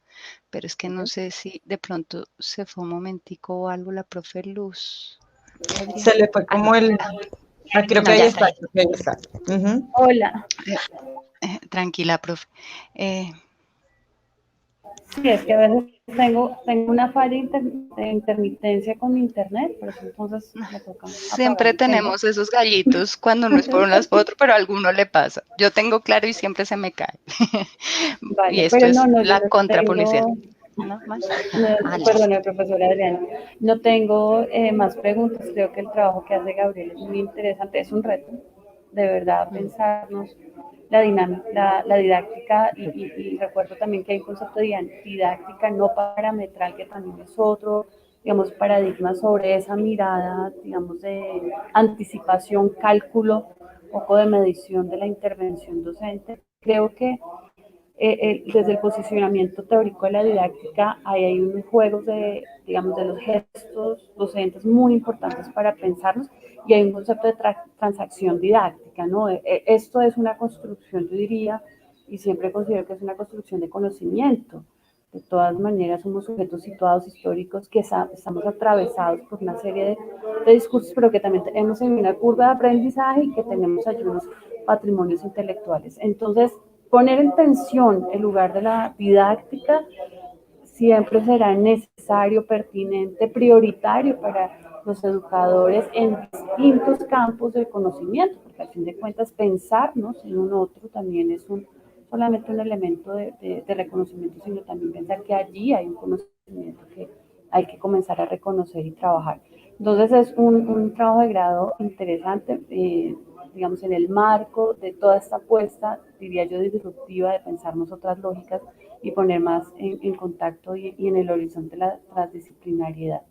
pero es que no sé si de pronto se fue un momentico o algo la profe Luz. Adriana. Se le fue como el... creo que No, ahí ya está. está. Ahí está. Hola. Tranquila, profe. Sí, es que a veces tengo una falla de intermitencia con mi internet, por eso entonces me toca Siempre apagar. tenemos esos gallitos cuando no es por unas por otro, pero a alguno le pasa. Yo tengo claro y siempre se me cae. Y Vale, esto pero es no, yo la no contrapolicía. tengo, ¿No más? perdón, profesora Adriana, no tengo más preguntas. Creo que el trabajo que hace Gabriel es muy interesante, es un reto, de verdad, pensarnos la dinámica, la didáctica, y recuerdo también que hay un concepto de didáctica no parametral, que también es otro, digamos, paradigma sobre esa mirada, digamos, de anticipación, cálculo, poco de medición de la intervención docente. Creo que desde el posicionamiento teórico de la didáctica, ahí hay unos juegos de, digamos, de los gestos docentes muy importantes para pensarlos, y hay un concepto de transacción didáctica, ¿no? Esto es una construcción, yo diría, y siempre considero que es una construcción de conocimiento. De todas maneras, somos sujetos situados históricos que estamos atravesados por una serie de discursos, pero que también tenemos en una curva de aprendizaje y que tenemos allí unos patrimonios intelectuales. Entonces, poner en tensión el lugar de la didáctica siempre será necesario, pertinente, prioritario para los educadores en distintos campos del conocimiento, porque al fin de cuentas pensarnos en un otro también es solamente un elemento de reconocimiento, sino también pensar que allí hay un conocimiento que hay que comenzar a reconocer y trabajar. Entonces es un trabajo de grado interesante, digamos, en el marco de toda esta apuesta, diría yo, disruptiva, de pensarnos otras lógicas y poner más en contacto y en el horizonte la transdisciplinariedad.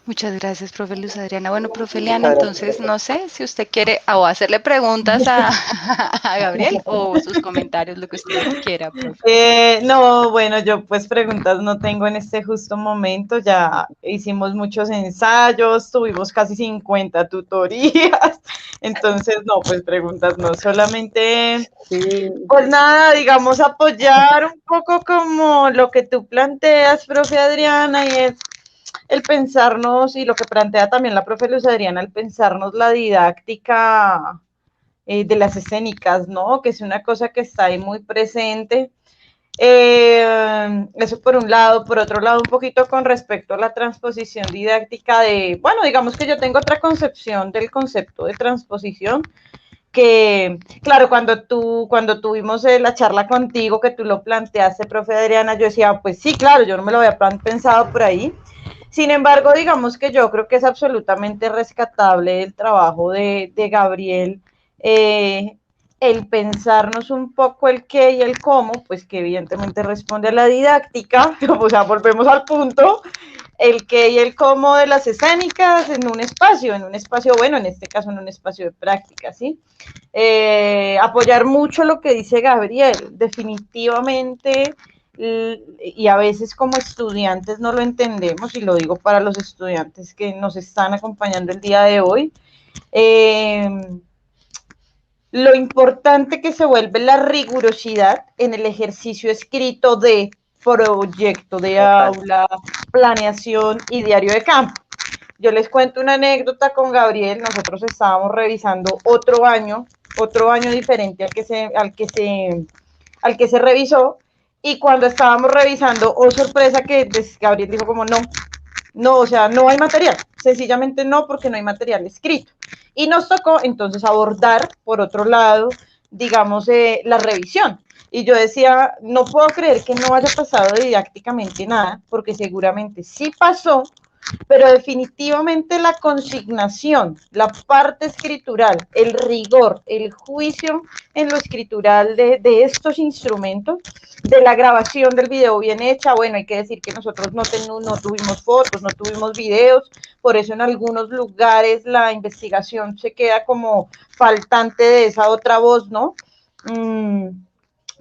Muchas gracias, profe Luz Adriana. Bueno, profe Muchas Liana, gracias. entonces no sé si usted quiere o hacerle preguntas a Gabriel o sus comentarios, lo que usted quiera, profe. No, bueno, yo pues preguntas no tengo en este justo momento. Ya hicimos muchos ensayos, tuvimos casi 50 tutorías. Entonces, no, pues preguntas no, solamente, Sí. pues nada, digamos, apoyar un poco como lo que tú planteas, profe Adriana, y es el pensarnos, y lo que plantea también la profe Luz Adriana, el pensarnos la didáctica de las escénicas, ¿no? Que es una cosa que está ahí muy presente. Eso por un lado. Por otro lado, un poquito con respecto a la transposición didáctica de, bueno, digamos que yo tengo otra concepción del concepto de transposición, que, claro, cuando tuvimos la charla contigo, que tú lo planteaste, profe Adriana, yo decía, pues sí, claro, yo no me lo había pensado por ahí. Sin embargo, digamos que yo creo que es absolutamente rescatable el trabajo de Gabriel, el pensarnos un poco el qué y el cómo, pues que evidentemente responde a la didáctica, o sea, volvemos al punto, el qué y el cómo de las escénicas en un espacio, bueno, en este caso en un espacio de práctica, ¿sí? Apoyar mucho lo que dice Gabriel, definitivamente, y a veces como estudiantes no lo entendemos, y lo digo para los estudiantes que nos están acompañando el día de hoy, lo importante que se vuelve la rigurosidad en el ejercicio escrito de proyecto de aula, planeación y diario de campo. Yo les cuento una anécdota con Gabriel. Nosotros estábamos revisando otro año diferente al que se revisó, y cuando estábamos revisando, oh sorpresa, que Gabriel dijo como no, o sea, no hay material, sencillamente no, porque no hay material escrito. Y nos tocó entonces abordar, por otro lado, digamos, la revisión. Y yo decía, no puedo creer que no haya pasado didácticamente nada, porque seguramente sí pasó, pero definitivamente la consignación, la parte escritural, el rigor, el juicio en lo escritural de estos instrumentos, de la grabación del video bien hecha, bueno, hay que decir que nosotros no tuvimos fotos, no tuvimos videos, por eso en algunos lugares la investigación se queda como faltante de esa otra voz, ¿no?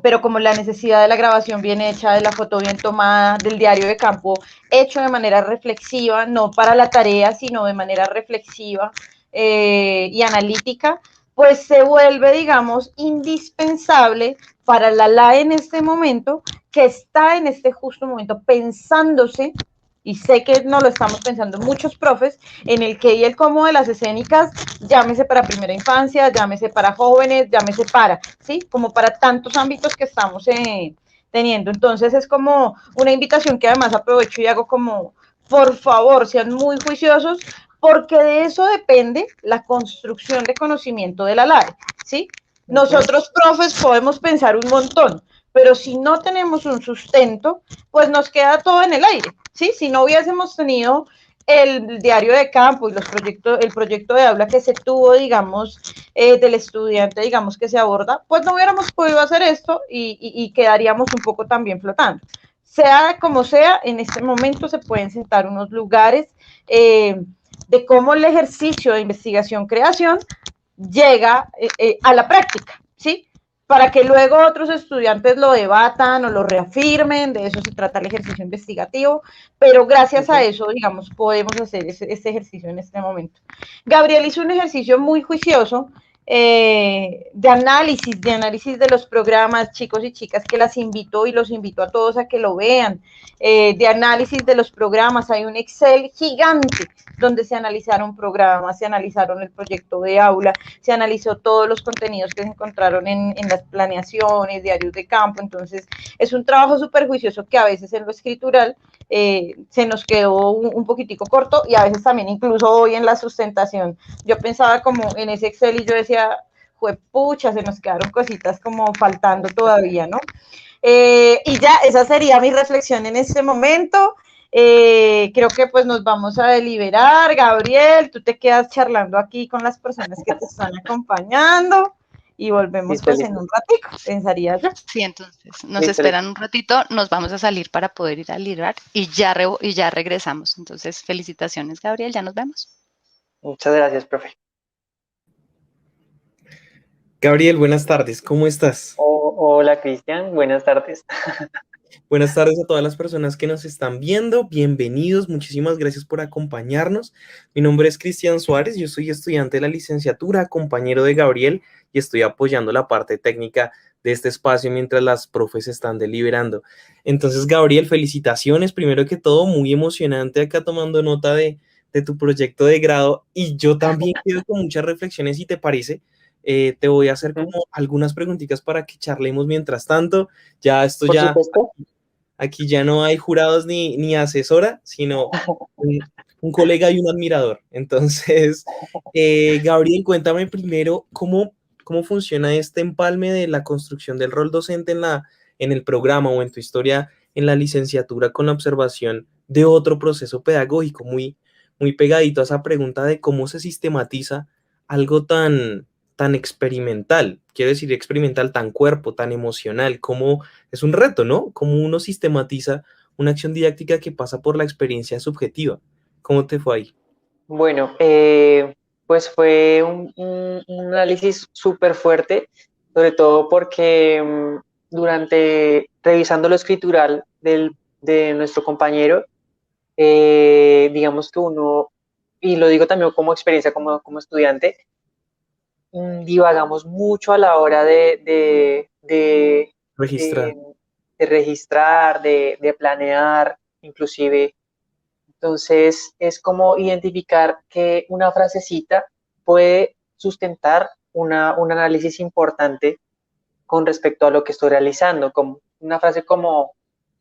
Pero como la necesidad de la grabación bien hecha, de la foto bien tomada, del diario de campo hecho de manera reflexiva, no para la tarea, sino de manera reflexiva y analítica, pues se vuelve, digamos, indispensable para la LAE en este momento, que está en este justo momento pensándose, y sé que no lo estamos pensando muchos profes, en el qué y el cómo de las escénicas, llámese para primera infancia, llámese para jóvenes, llámese para, ¿sí? Como para tantos ámbitos que estamos teniendo. Entonces es como una invitación que además aprovecho y hago como, por favor, sean muy juiciosos, porque de eso depende la construcción de conocimiento de la LAE, ¿sí? Nosotros, profes, podemos pensar un montón, pero si no tenemos un sustento, pues nos queda todo en el aire, ¿sí? Si no hubiésemos tenido el diario de campo y el proyecto de aula que se tuvo, digamos, del estudiante, digamos, que se aborda, pues no hubiéramos podido hacer esto y quedaríamos un poco también flotando. Sea como sea, en este momento se pueden sentar unos lugares de cómo el ejercicio de investigación-creación llega a la práctica, ¿sí? Para que luego otros estudiantes lo debatan o lo reafirmen, de eso se trata el ejercicio investigativo, pero gracias a eso, digamos, podemos hacer este ejercicio en este momento. Gabriel hizo un ejercicio muy juicioso de análisis de los programas, chicos y chicas, que las invito y los invito a todos a que lo vean, de análisis de los programas. Hay un Excel gigante donde se analizaron programas, se analizaron el proyecto de aula, se analizó todos los contenidos que se encontraron en las planeaciones, diarios de campo. Entonces es un trabajo súper juicioso que a veces en lo escritural se nos quedó un poquitico corto, y a veces también incluso hoy en la sustentación yo pensaba como en ese Excel y yo decía, juepucha, se nos quedaron cositas como faltando todavía, ¿no? Y ya, esa sería mi reflexión en este momento. Creo que pues nos vamos a deliberar. Gabriel, tú te quedas charlando aquí con las personas que te están acompañando y volvemos pues en un ratico, pensaría yo. Sí, entonces nos esperan un ratito, nos vamos a salir para poder ir a liderar y ya regresamos. Entonces, felicitaciones, Gabriel, ya nos vemos. Muchas gracias, profe. Gabriel, buenas tardes, ¿cómo estás? Hola, Cristian, buenas tardes. Buenas tardes a todas las personas que nos están viendo, bienvenidos, muchísimas gracias por acompañarnos. Mi nombre es Cristian Suárez, yo soy estudiante de la licenciatura, compañero de Gabriel, y estoy apoyando la parte técnica de este espacio mientras las profes están deliberando. Entonces, Gabriel, felicitaciones, primero que todo, muy emocionante acá tomando nota de tu proyecto de grado, y yo también quedo con muchas reflexiones, si te parece. Te voy a hacer como algunas preguntitas para que charlemos mientras tanto. Ya esto Por ya, supuesto. aquí ya no hay jurados ni asesora, sino un colega y un admirador. Entonces, Gabriel, cuéntame primero cómo funciona este empalme de la construcción del rol docente en el programa o en tu historia en la licenciatura con la observación de otro proceso pedagógico, muy pegadito a esa pregunta de cómo se sistematiza algo tan tan experimental, quiero decir experimental, tan cuerpo, tan emocional, como es un reto, ¿no? Como uno sistematiza una acción didáctica que pasa por la experiencia subjetiva. ¿Cómo te fue ahí? Bueno, pues fue un análisis súper fuerte, sobre todo porque durante revisando lo escritural de nuestro compañero, digamos que uno, y lo digo también como experiencia como estudiante, divagamos mucho a la hora Registrar. de- de registrar, de planear, inclusive. Entonces, es como identificar que una frasecita puede sustentar un análisis importante con respecto a lo que estoy realizando. Como una frase como,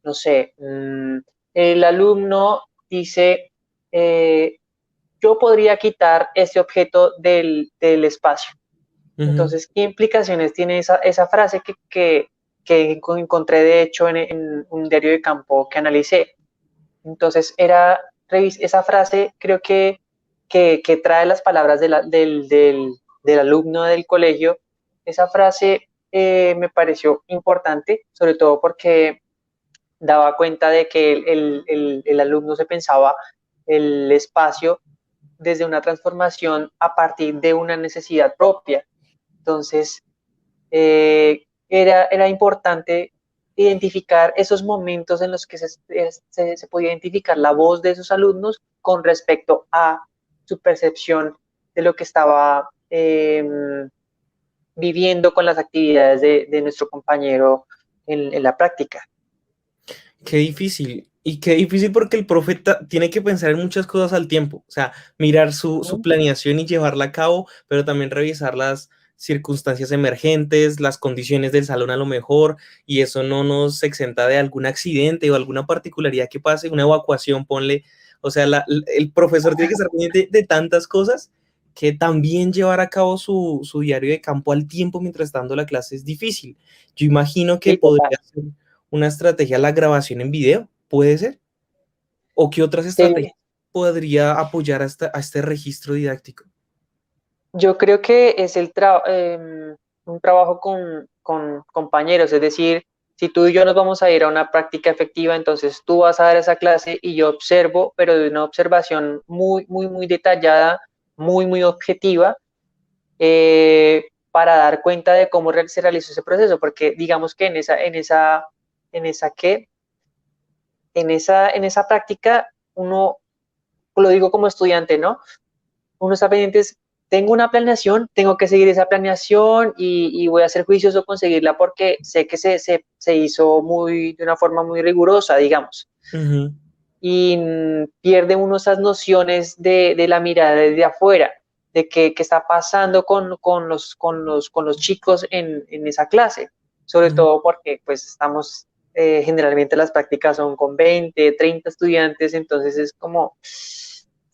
no sé, el alumno dice, eh, yo podría quitar este objeto del espacio. Ujú. Entonces, ¿qué implicaciones tiene esa frase que encontré de hecho en un diario de campo que analicé? Entonces, esa frase creo que trae las palabras del alumno del colegio. Esa frase me pareció importante, sobre todo porque daba cuenta de que el alumno se pensaba el espacio desde una transformación a partir de una necesidad propia. Entonces, era importante identificar esos momentos en los que se podía identificar la voz de esos alumnos con respecto a su percepción de lo que estaba viviendo con las actividades de nuestro compañero en la práctica. Qué difícil. Y qué difícil porque el profeta tiene que pensar en muchas cosas al tiempo. O sea, mirar su planeación y llevarla a cabo, pero también revisar las circunstancias emergentes, las condiciones del salón a lo mejor, y eso no nos exenta de algún accidente o alguna particularidad que pase, una evacuación, ponle. O sea, el profesor tiene que estar pendiente de tantas cosas que también llevar a cabo su diario de campo al tiempo mientras está dando la clase es difícil. Yo imagino que Sí, total. podría ser una estrategia la grabación en video, ¿puede ser? ¿O qué otras Sí, estrategias podría apoyar a este registro didáctico? yo creo que es un trabajo con compañeros, es decir, si tú y yo nos vamos a ir a una práctica efectiva, entonces tú vas a dar esa clase y yo observo, pero de una observación muy, muy, muy detallada, muy, muy objetiva, para dar cuenta de cómo se realizó ese proceso, porque digamos que en esa que, en esa práctica, uno, lo digo como estudiante, ¿no? Uno está pendiente, tengo una planeación, tengo que seguir esa planeación y voy a ser juicioso con seguirla porque sé que se hizo de una forma muy rigurosa, digamos. Ujú. Y pierde uno esas nociones de la mirada desde afuera, de qué está pasando con los chicos en esa clase, sobre Ujú. todo porque pues estamos, generalmente las prácticas son con 20, 30 estudiantes, entonces es como,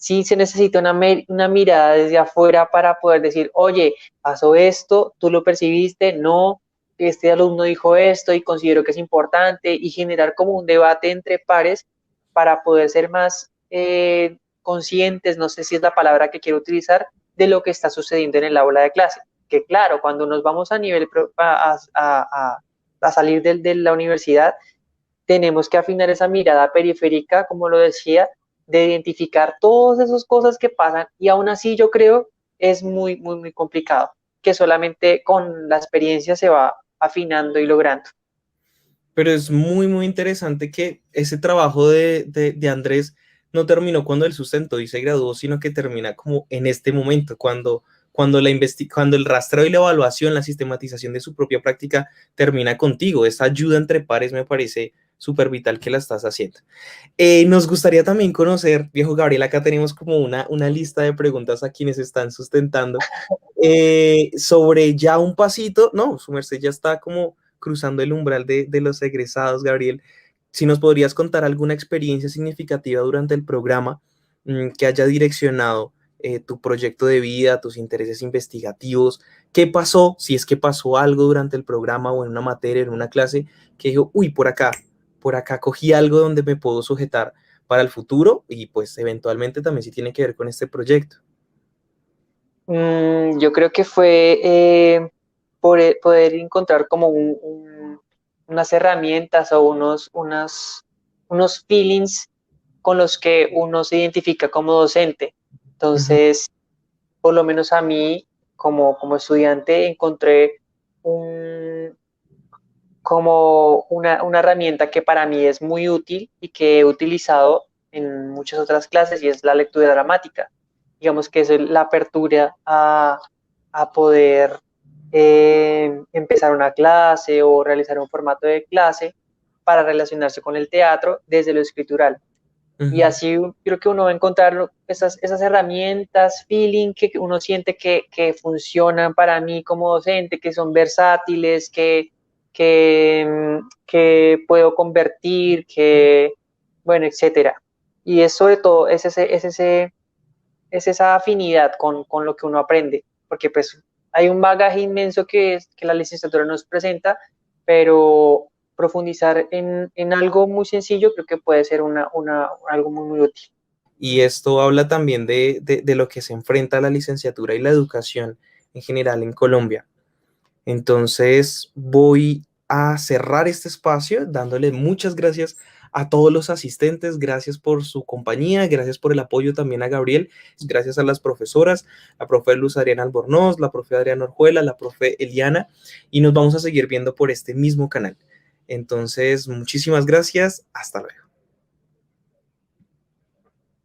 sí se necesita una mirada desde afuera para poder decir, oye, pasó esto, tú lo percibiste, no, este alumno dijo esto y considero que es importante y generar como un debate entre pares para poder ser más conscientes, no sé si es la palabra que quiero utilizar, de lo que está sucediendo en el aula de clase. Que claro, cuando nos vamos a nivel a salir de la universidad, tenemos que afinar esa mirada periférica, como lo decía, de identificar todas esas cosas que pasan y aún así yo creo es muy, muy, muy complicado, que solamente con la experiencia se va afinando y logrando. Pero es muy, muy interesante que ese trabajo de Andrés no terminó cuando él sustentó y se graduó, sino que termina como en este momento, cuando el rastreo y la evaluación, la sistematización de su propia práctica termina contigo. Esa ayuda entre pares me parece súper vital que la estás haciendo. Nos gustaría también conocer, viejo Gabriel, acá tenemos como una lista de preguntas a quienes están sustentando, sobre ya un pasito, no, su merced ya está como cruzando el umbral de los egresados, Gabriel. Si nos podrías contar alguna experiencia significativa durante el programa, que haya direccionado tu proyecto de vida, tus intereses investigativos, qué pasó, si es que pasó algo durante el programa o en una materia, en una clase, que dijo, uy, por acá cogí algo donde me puedo sujetar para el futuro y pues eventualmente también si tiene que ver con este proyecto. Yo creo que fue poder encontrar como unas herramientas o unos feelings con los que uno se identifica como docente. Entonces, por lo menos a mí, como estudiante, encontré como una herramienta que para mí es muy útil y que he utilizado en muchas otras clases, y es la lectura dramática. Digamos que es la apertura a poder empezar una clase o realizar un formato de clase para relacionarse con el teatro desde lo escritural. Y así creo que uno va a encontrar esas herramientas, feeling que uno siente que funcionan para mí como docente, que son versátiles, que puedo convertir, bueno, etcétera. Y es sobre todo, es esa afinidad con lo que uno aprende, porque pues hay un bagaje inmenso que la licenciatura nos presenta, pero profundizar en algo muy sencillo creo que puede ser algo muy, muy útil. Y esto habla también de lo que se enfrenta la licenciatura y la educación en general en Colombia. Entonces voy a cerrar este espacio dándole muchas gracias a todos los asistentes, gracias por su compañía, gracias por el apoyo también a Gabriel, gracias a las profesoras, la profe Luz Adriana Albornoz, la profe Adriana Orjuela, la profe Eliana, y nos vamos a seguir viendo por este mismo canal. Entonces, muchísimas gracias, hasta luego.